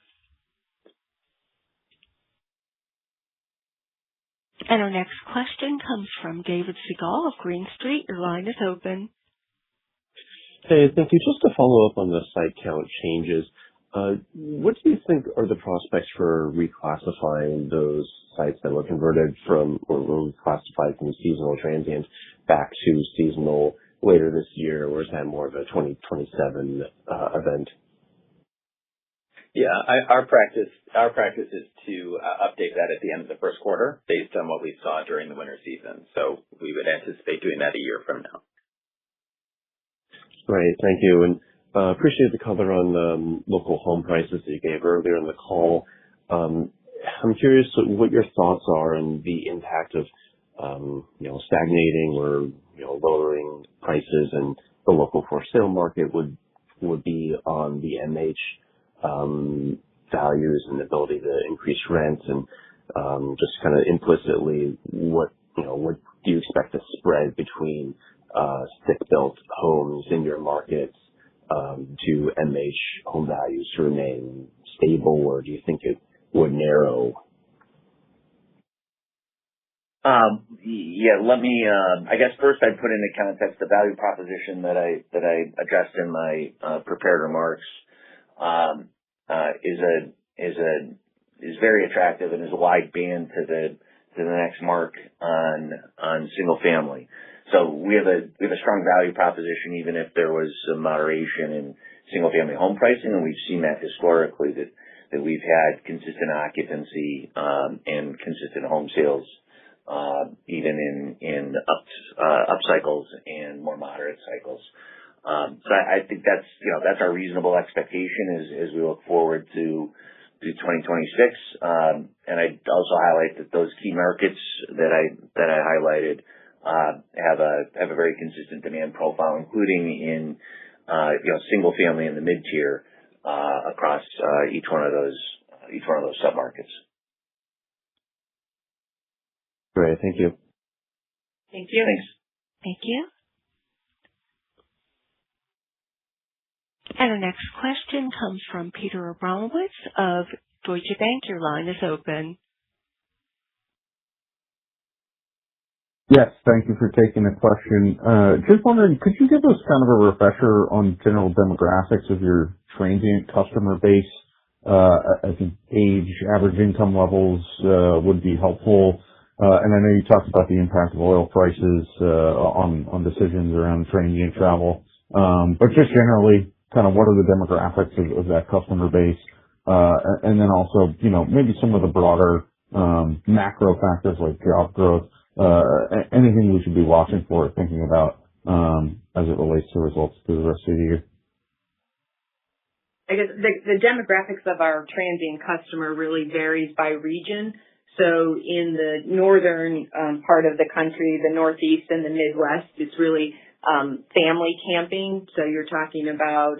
And our next question comes from David Segal of Green Street. Your line is open. Hey, thank you. Just to follow up on the site count changes, what do you think are the prospects for reclassifying those sites that were converted from or were classified from seasonal transient back to seasonal later this year, or is that more of a 2027 event? Yeah, our practice is to update that at the end of the first quarter based on what we saw during the winter season. So we would anticipate doing that a year from now. Great. Thank you. And appreciate the color on local home prices that you gave earlier in the call. I'm curious what your thoughts are on the impact of stagnating or lowering prices and the local for sale market would be on the MH values and ability to increase rents, and just kind of implicitly what do you expect the spread between stick-built homes in your markets to MH home values to remain stable, or do you think it would narrow? Yeah, let me, I guess first I'd put into context the value proposition that I addressed in my prepared remarks is very attractive and is a wide band to the next mark on single family. So we have a strong value proposition even if there was some moderation in single family home pricing, and we've seen that historically that we've had consistent occupancy and consistent home sales even in up cycles and more moderate cycles. So I think that's our reasonable expectation as we look forward to 2026. And I'd also highlight that those key markets that I highlighted have a very consistent demand profile, including in single family in the mid tier across each one of those submarkets. Great, thank you. Thank you. Thanks. Thank you. And our next question comes from Peter Abramowitz of Deutsche Bank. Your line is open. Yes, thank you for taking the question. Just wondering, could you give us kind of a refresher on general demographics of your transient customer base? I think age, average income levels would be helpful. And I know you talked about the impact of oil prices on decisions around transient travel. But just generally, kind of what are the demographics of that customer base? And then also, maybe some of the broader macro factors like job growth, anything we should be watching for, thinking about as it relates to results through the rest of the year. I guess the demographics of our transient customer really varies by region. So in the northern part of the country, the Northeast and the Midwest, it's really family camping. So you're talking about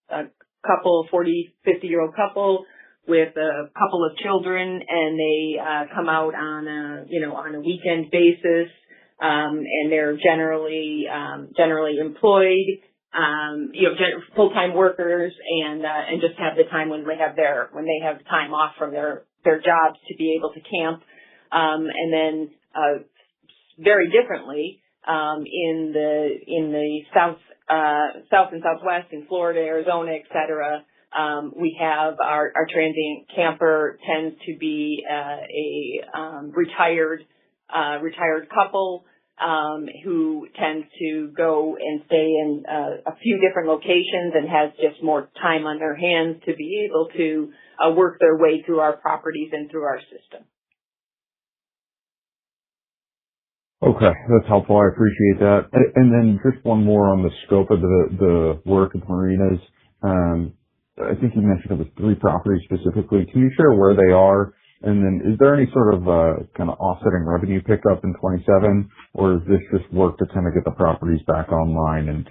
a couple, 40, 50-year-old couple with a couple of children, and they come out on a weekend basis, and they're generally employed, full-time workers, and just have the time when they have time off from their jobs to be able to camp. And then very differently in the south and southwest, in Florida, Arizona, et cetera, we have our transient camper tends to be a retired couple who tends to go and stay in a few different locations and has just more time on their hands to be able to work their way through our properties and through our system. Okay, that's helpful. I appreciate that. And then just one more on the scope of the work at marinas. I think you mentioned it was 3 properties specifically. Can you share where they are? And then is there any sort of kind of offsetting revenue pickup in 27, or is this just work to kind of get the properties back online and,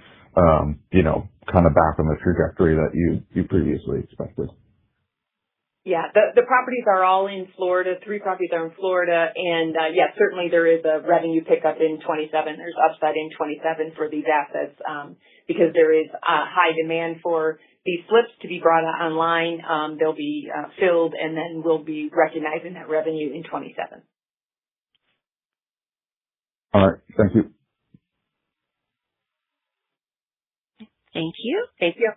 kind of back on the trajectory that you previously expected? Yeah, the properties are all in Florida. 3 properties are in Florida. And, certainly there is a revenue pickup in 27. There's upside in 27 for these assets because there is high demand for these slips to be brought online. They'll be filled, and then we'll be recognizing that revenue in 27. All right. Thank you. Thank you. Thank you.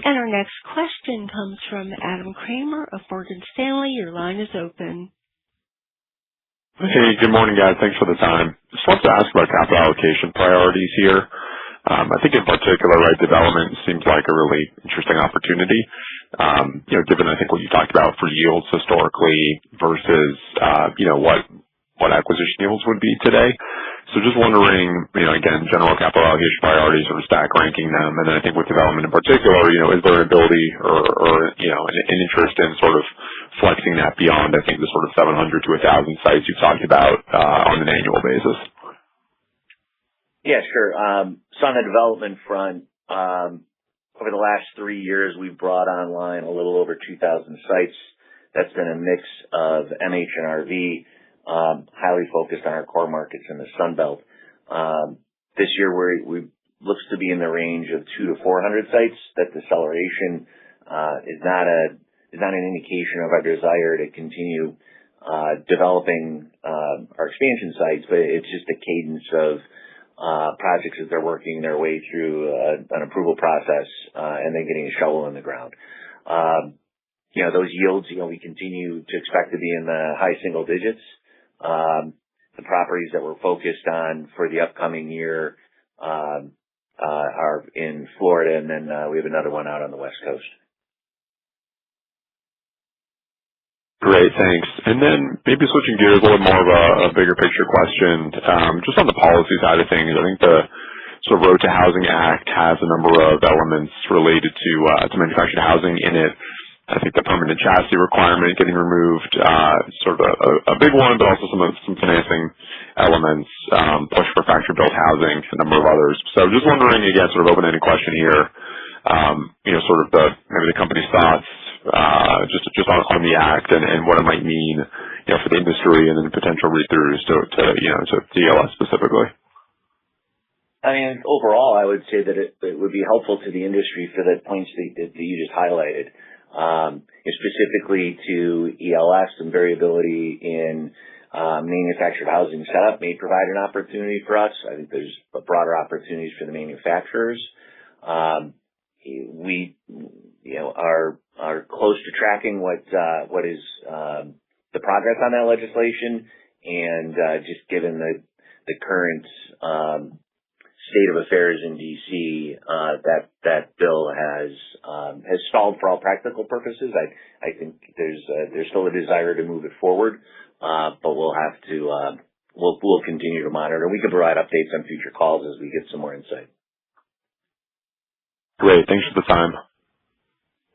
And our next question comes from Adam Kramer of Morgan Stanley. Your line is open. Hey, good morning, guys. Thanks for the time. Just wanted to ask about capital allocation priorities here. I think in particular, right, development seems like a really interesting opportunity, given I think what you talked about for yields historically versus, what acquisition yields would be today. So just wondering, again, general capital allocation priorities, sort of stack ranking them. And then I think with development in particular, is there an ability or an interest in sort of flexing that beyond, I think, the sort of 700 to 1,000 sites you've talked about on an annual basis? Yeah, sure. So on the development front, over the last 3 years, we've brought online a little over 2,000 sites. That's been a mix of MH and RV, highly focused on our core markets in the Sun Belt. This year, we looks to be in the range of 200 to 400 sites. That deceleration is not an indication of our desire to continue developing our expansion sites, but it's just a cadence of projects as they're working their way through an approval process and then getting a shovel in the ground. Those yields, we continue to expect to be in the high single digits. The properties that we're focused on for the upcoming year are in Florida, and then we have another one out on the West Coast. Great, thanks. And then maybe switching gears, a little more of a bigger picture question. Just on the policy side of things, I think the sort of Road to Housing Act has a number of elements related to manufactured housing in it. I think the permanent chassis requirement getting removed, sort of a big one, but also some financing elements, push for factory-built housing, a number of others. So just wondering, again, sort of open-ended question here, sort of maybe the company's thoughts, just on the act and what it might mean, for the industry and then potential read-throughs to DLS specifically. I mean, overall, I would say that it would be helpful to the industry for the points that you just highlighted. Specifically to ELS, some variability in manufactured housing setup may provide an opportunity for us. I think there's broader opportunities for the manufacturers. We are close to tracking what is the progress on that legislation, and just given the current state of affairs in D.C., that bill has stalled for all practical purposes. I think there's still a desire to move it forward, but we'll continue to monitor. We can provide updates on future calls as we get some more insight. Great. Thanks for the time.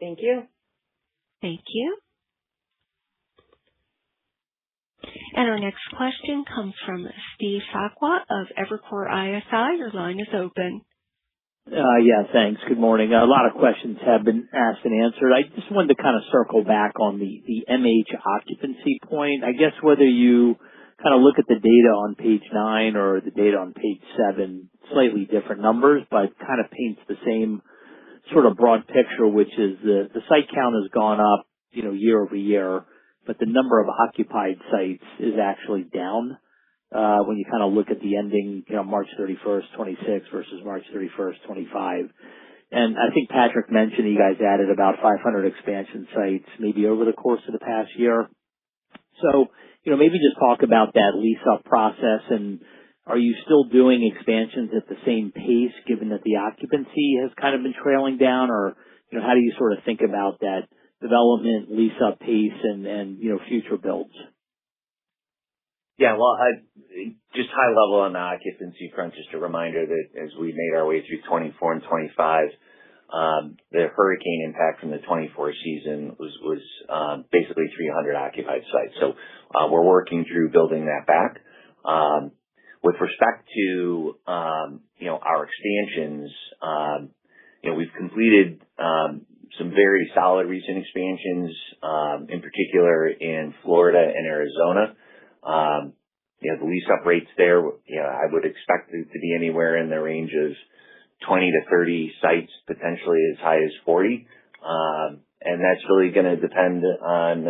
Thank you. Thank you. And our next question comes from Steve Sakwa of Evercore ISI. Your line is open. Yeah, thanks. Good morning. A lot of questions have been asked and answered. I just wanted to kind of circle back on the MH occupancy point. I guess whether you kind of look at the data on page 9 or the data on page 7, slightly different numbers, but kind of paints the same sort of broad picture, which is the site count has gone up, year over year, but the number of occupied sites is actually down when you kind of look at the ending, March 31st, 26 versus March 31st, 25. And I think Patrick mentioned you guys added about 500 expansion sites maybe over the course of the past year. So, maybe just talk about that lease-up process, and are you still doing expansions at the same pace given that the occupancy has kind of been trailing down, or, how do you sort of think about that development, lease-up pace, and future builds? Yeah, well, just high level on the occupancy front, just a reminder that as we made our way through 24 and 25, the hurricane impact from the 24 season was basically 300 occupied sites. So we're working through building that back. With respect to our expansions, we've completed some very solid recent expansions, in particular in Florida and Arizona. The lease-up rates there, I would expect it to be anywhere in the range of 20 to 30 sites, potentially as high as 40. And that's really going to depend on,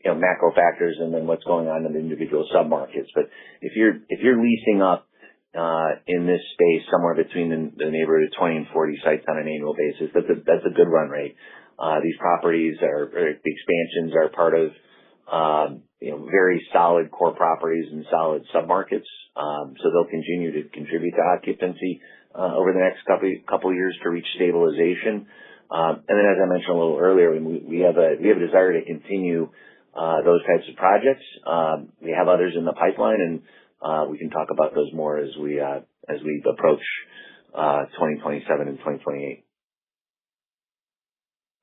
macro factors and then what's going on in the individual submarkets. But if you're leasing up, in this space somewhere between the neighborhood of 20 and 40 sites on an annual basis, that's a good run rate. These properties the expansions are part of, very solid core properties and solid submarkets. So they'll continue to contribute to occupancy. over the next couple years to reach stabilization. And then, as I mentioned a little earlier, we have a desire to continue those types of projects. We have others in the pipeline, and we can talk about those more as we approach 2027 and 2028.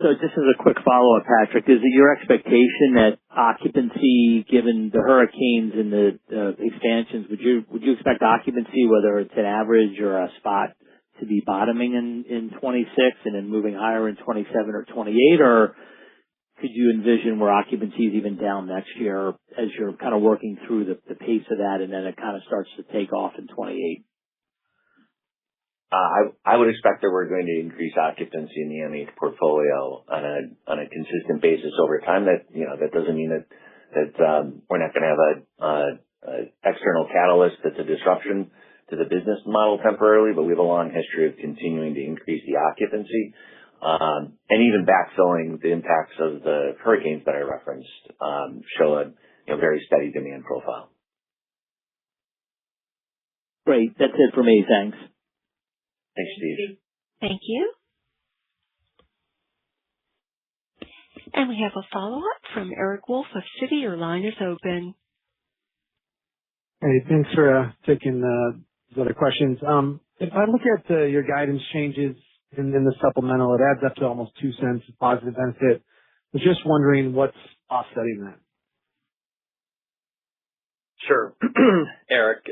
So just as a quick follow-up, Patrick, is it your expectation that occupancy, given the hurricanes and the expansions, would you expect occupancy, whether it's an average or a spot, to be bottoming in 26 and then moving higher in 27 or 28? Or could you envision where occupancy is even down next year as you're kind of working through the pace of that, and then it kind of starts to take off in 28? I would expect that we're going to increase occupancy in the MH portfolio on a consistent basis over time. That doesn't mean that we're not going to have a external catalyst that's a disruption to the business model temporarily, but we have a long history of continuing to increase the occupancy, and even backfilling the impacts of the hurricanes that I referenced, show a very steady demand profile. Great. That's it for me. Thanks. Thanks, Steve. Thank you. And we have a follow-up from Eric Wolfe of Citi. Your line is open. Hey, thanks for taking the other questions. If I look at your guidance changes in the supplemental, it adds up to almost $0.02 of positive benefit. I was just wondering what's offsetting that. Sure. Eric,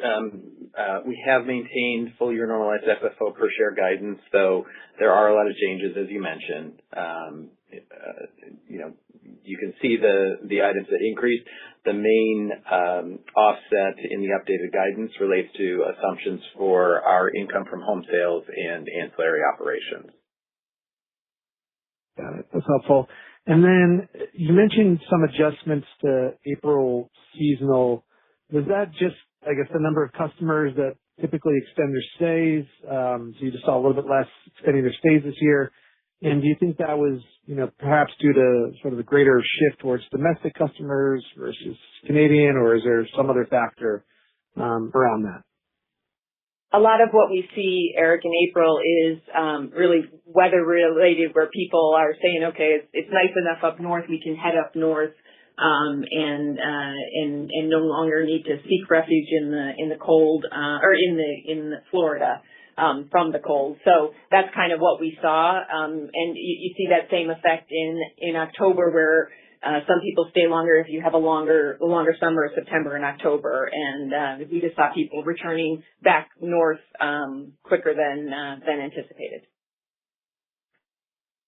we have maintained full year normalized FFO per share guidance, though there are a lot of changes, as you mentioned. You can see the items that increased. The main offset in the updated guidance relates to assumptions for our income from home sales and ancillary operations. Got it. That's helpful. And then you mentioned some adjustments to April seasonal. Was that just, I guess, the number of customers that typically extend their stays? So you just saw a little bit less extending their stays this year. And do you think that was, perhaps due to sort of the greater shift towards domestic customers versus Canadian, or is there some other factor around that? A lot of what we see, Eric, in April is really weather related, where people are saying, okay, it's nice enough up north, we can head up north. And no longer need to seek refuge in the cold, or in Florida, from the cold. So that's kind of what we saw. And you see that same effect in October, where some people stay longer if you have a longer summer, September and October. And we just saw people returning back north quicker than anticipated.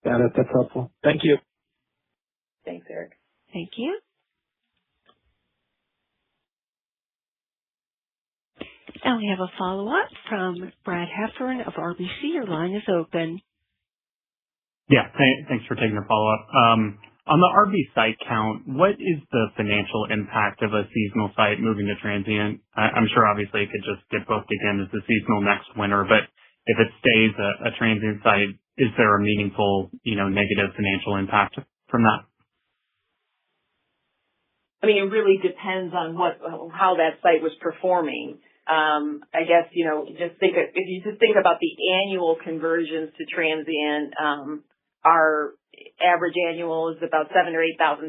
Got it. That's helpful. Thank you. Thanks, Eric. Thank you. And we have a follow-up from Brad Heffern of RBC. Your line is open. Yeah, thanks for taking the follow-up. On the RV site count, what is the financial impact of a seasonal site moving to transient? I'm sure obviously it could just get booked again as the seasonal next winter, but if it stays a transient site, is there a meaningful, negative financial impact from that? I mean, it really depends on how that site was performing. I guess, if you just think about the annual conversions to transient, our average annual is about $7,000 or $8,000,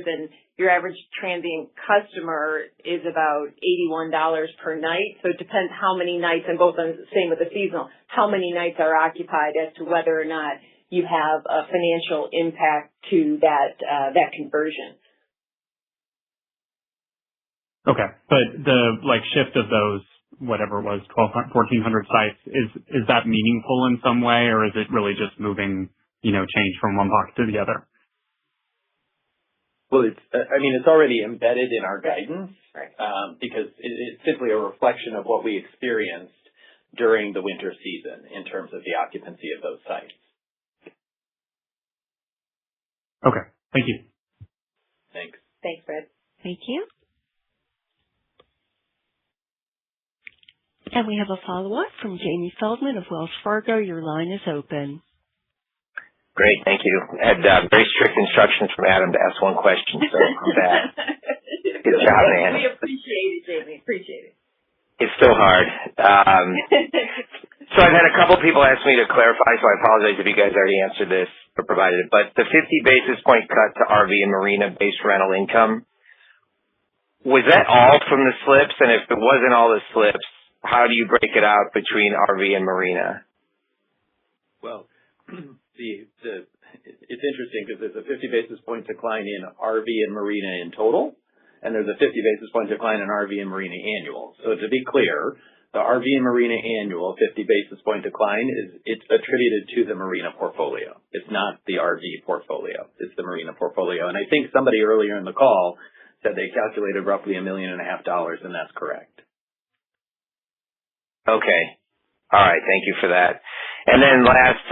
and your average transient customer is about $81 per night. So it depends how many nights, and both on the same with the seasonal, how many nights are occupied as to whether or not you have a financial impact to that conversion. Okay. But the shift of those, whatever it was, 1,400 sites, is that meaningful in some way, or is it really just moving, change from one pocket to the other? Well, it's already embedded in our guidance, right? Because it's simply a reflection of what we experienced during the winter season in terms of the occupancy of those sites. Okay. Thank you. Thanks. Thanks, Fred. Thank you. And we have a follow-up from Jamie Feldman of Wells Fargo. Your line is open. Great, thank you. I had very strict instructions from Adam to ask one question, so I'm back. Good job, man. We appreciate it, Jamie. Appreciate it. It's still hard. So I've had a couple people ask me to clarify, so I apologize if you guys already answered this or provided it, but the 50 basis point cut to RV and marina-based rental income, was that all from the slips? And if it wasn't all the slips, how do you break it out between RV and marina? Well, it's interesting because there's a 50 basis point decline in RV and marina in total, and there's a 50 basis point decline in RV and marina annual. So to be clear, the RV and marina annual 50 basis point decline it's attributed to the marina portfolio. It's not the RV portfolio. It's the marina portfolio. And I think somebody earlier in the call said they calculated roughly $1.5 million, and that's correct. Okay. All right. Thank you for that. And then last,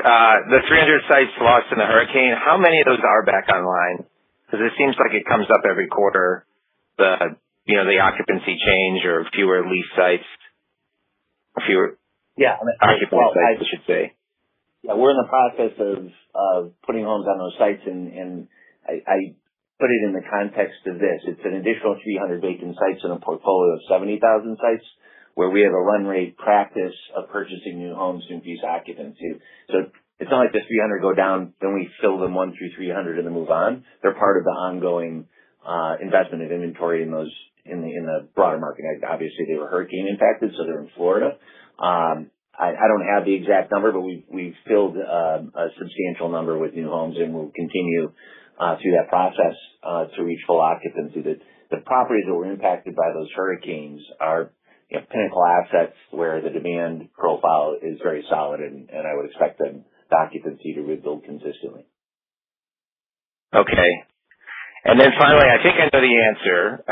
the 300 sites lost in the hurricane, how many of those are back online? Because it seems like it comes up every quarter, the occupancy change or fewer lease sites, fewer occupancy sites, I should say. Yeah, we're in the process of putting homes on those sites, and I put it in the context of this. It's an additional 300 vacant sites in a portfolio of 70,000 sites, where we have a run rate practice of purchasing new homes to increase occupancy. So it's not like the 300 go down, then we fill them 1 through 300 and then move on. They're part of the ongoing investment of inventory in those in the broader market. Obviously, they were hurricane impacted, so they're in Florida. I don't have the exact number, but we've filled a substantial number with new homes, and we'll continue through that process to reach full occupancy. The properties that were impacted by those hurricanes are pinnacle assets where the demand profile is very solid, and I would expect the occupancy to rebuild consistently. Okay. And then finally, I think I know the answer,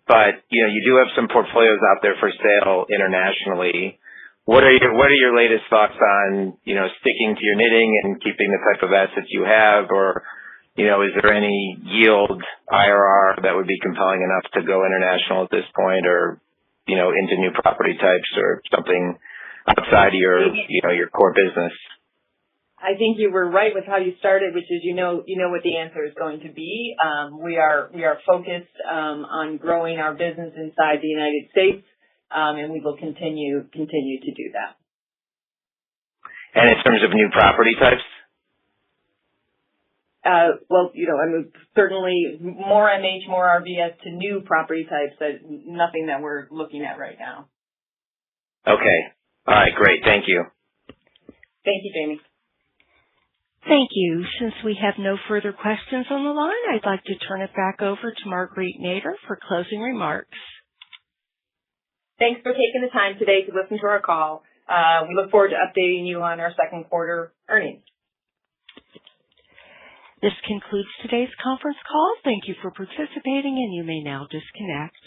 but you do have some portfolios out there for sale internationally. What are your latest thoughts on sticking to your knitting and keeping the type of assets you have, or is there any yield IRR that would be compelling enough to go international at this point, or into new property types or something outside of your core business? I think you were right with how you started, which is you know what the answer is going to be. We are focused on growing our business inside the United States, and we will continue to do that. And in terms of new property types? Certainly more MH, more RVS to new property types, but nothing that we're looking at right now. Okay. All right, great. Thank you. Thank you, Jamie. Thank you. Since we have no further questions on the line, I'd like to turn it back over to Marguerite Nader for closing remarks. Thanks for taking the time today to listen to our call. We look forward to updating you on our second quarter earnings. This concludes today's conference call. Thank you for participating, and you may now disconnect.